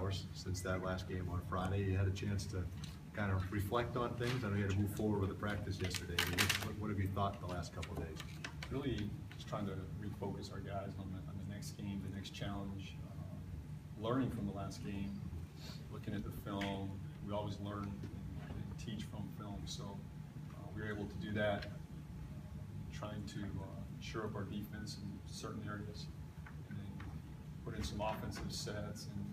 hours since that last game on Friday. You had a chance to kind of reflect on things. I know you had to move forward with the practice yesterday. I mean, what have you thought the last couple of days? Really just trying to refocus our guys on the next game, the next challenge. Learning from the last game, looking at the film. We always learn and teach from film, so we were able to do that. Trying to shore up our defense in certain areas, and then put in some offensive sets and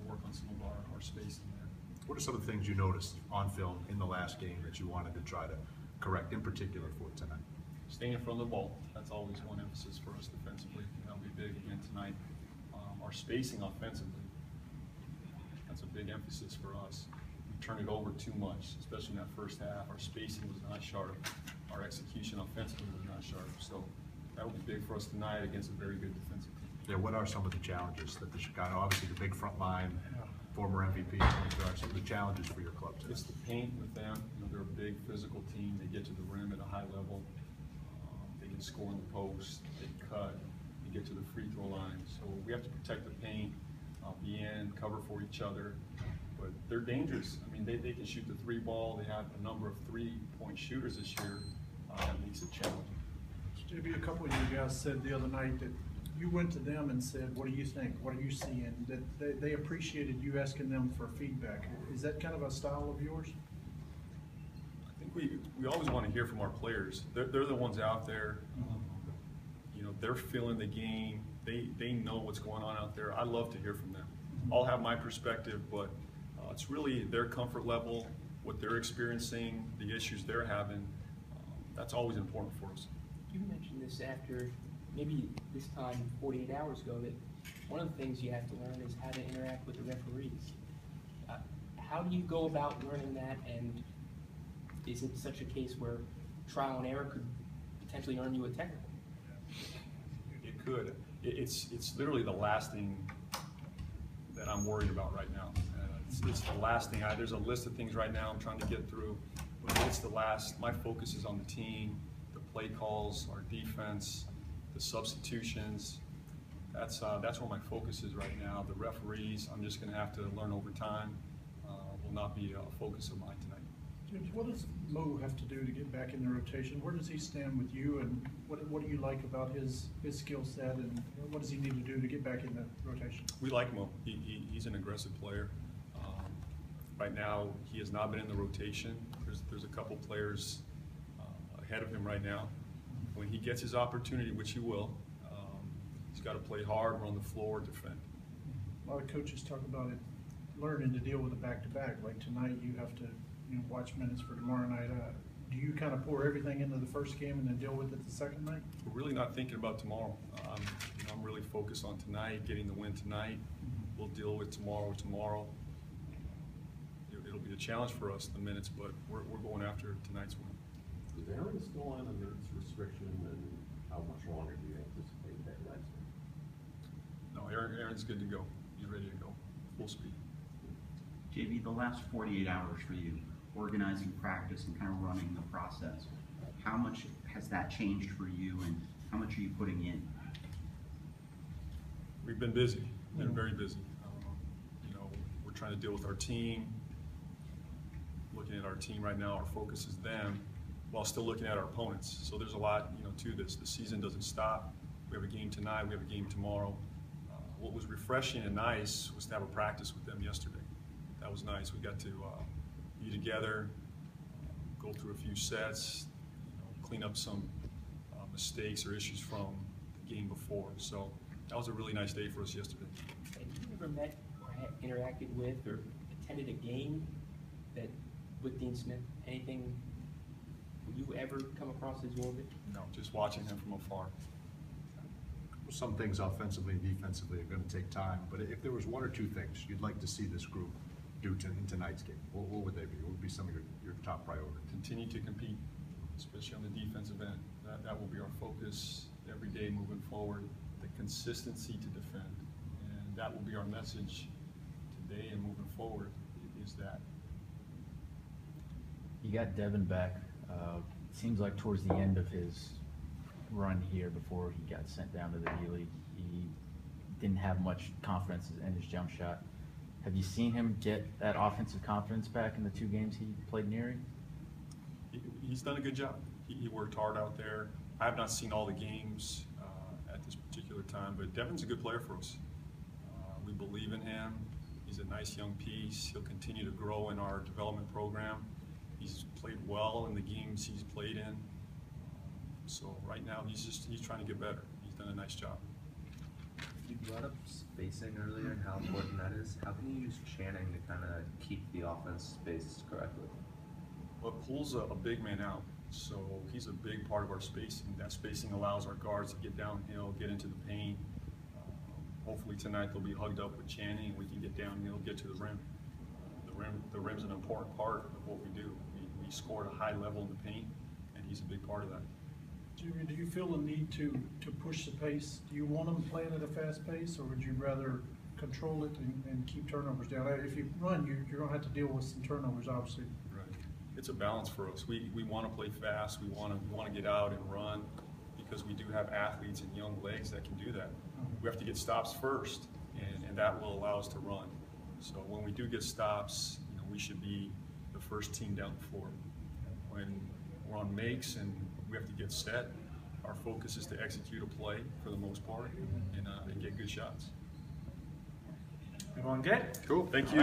work on some of our spacing there. What are some of the things you noticed on film in the last game that you wanted to try to correct, in particular for tonight? Staying in front of the ball, that's always one emphasis for us defensively. That'll be big again tonight. Our spacing offensively, that's a big emphasis for us. We turn it over too much, especially in that first half. Our spacing was not sharp. Our execution offensively was not sharp. So that will be big for us tonight against a very good defensive team. Yeah, what are some of the challenges that the Chicago, obviously the big front line, former MVP, some of the challenges for your club today? It's the paint with them. You know, they're a big physical team. They get to the rim at a high level. They can score in the post. They cut. They get to the free throw line. So we have to protect the paint, be in, cover for each other. But they're dangerous. I mean, they can shoot the three ball. They have a number of three-point shooters this year. That makes it challenging. JB, a couple of you guys said the other night that you went to them and said, what do you think? What are you seeing? That they appreciated you asking them for feedback. Is that kind of a style of yours? I think we always want to hear from our players. They're the ones out there. You know, they're feeling the game. They know what's going on out there. I love to hear from them. I'll have my perspective, but it's really their comfort level, what they're experiencing, the issues they're having. That's always important for us. You mentioned this after maybe this time 48 hours ago, that one of the things you have to learn is how to interact with the referees. How do you go about learning that, and is it such a case where trial and error could potentially earn you a technical? It could. It's literally the last thing that I'm worried about right now. It's the last thing. There's a list of things right now I'm trying to get through, but it's the last. My focus is on the team, the play calls, our defense, the substitutions. That's where my focus is right now. The referees, I'm just going to have to learn over time. Will not be a focus of mine tonight. James, what does Mo have to do to get back in the rotation? Where does he stand with you, and what do you like about his skill set, and what does he need to do to get back in the rotation? We like Mo. He's an aggressive player. Right now, he has not been in the rotation. There's a couple players ahead of him right now. When he gets his opportunity, which he will, he's got to play hard, run the floor, defend. A lot of coaches talk about it, learning to deal with a back-to-back. Like tonight, you have to watch minutes for tomorrow night. Do you kind of pour everything into the first game and then deal with it the second night? We're really not thinking about tomorrow. I'm really focused on tonight, getting the win tonight. We'll deal with tomorrow. It'll be a challenge for us, the minutes, but we're going after tonight's win. Is Aaron still on a minutes restriction, and how much longer do you anticipate that lasting? No, Aaron's good to go. He's ready to go, full speed. JB, the last 48 hours for you, organizing practice and kind of running the process, how much has that changed for you, and how much are you putting in? We've been busy, very busy. We're trying to deal with our team. Looking at our team right now, our focus is them, while still looking at our opponents. So there's a lot, to this. The season doesn't stop. We have a game tonight. We have a game tomorrow. What was refreshing and nice was to have a practice with them yesterday. That was nice. We got to be together, go through a few sets, clean up some mistakes or issues from the game before. So that was a really nice day for us yesterday. Have you ever met or interacted with or attended a game with Dean Smith? Anything you ever come across his orbit? No, just watching him from afar. Some things offensively and defensively are going to take time, but if there was one or two things you'd like to see this group do in tonight's game, what would they be? What would be some of your top priorities? Continue to compete, especially on the defensive end. That will be our focus every day moving forward. The consistency to defend, and that will be our message today and moving forward. Is that you got Devin back? Seems like towards the end of his run here, before he got sent down to the D-League, he didn't have much confidence in his jump shot. Have you seen him get that offensive confidence back in the 2 games he played in Erie? He's done a good job. He worked hard out there. I have not seen all the games at this particular time, but Devin's a good player for us. We believe in him. He's a nice young piece. He'll continue to grow in our development program. He's played well in the games he's played in. So right now he's trying to get better. He's done a nice job. You brought up spacing earlier and how important that is. How can you use Channing to kind of keep the offense spaced correctly? Well, it pulls a big man out, so he's a big part of our spacing. That spacing allows our guards to get downhill, get into the paint. Hopefully tonight they'll be hugged up with Channing and we can get downhill, get to the rim. The rim's an important part of what we do. We score at a high level in the paint, and he's a big part of that. Jimmy, do you feel the need to push the pace? Do you want them playing at a fast pace, or would you rather control it and keep turnovers down? If you run, you're going to have to deal with some turnovers, obviously. Right. It's a balance for us. We want to play fast. We want to get out and run because we do have athletes and young legs that can do that. We have to get stops first, and that will allow us to run. So when we do get stops, we should be the first team down the floor. When we're on makes and we have to get set, our focus is to execute a play for the most part and get good shots. Everyone good? Cool. Thank you.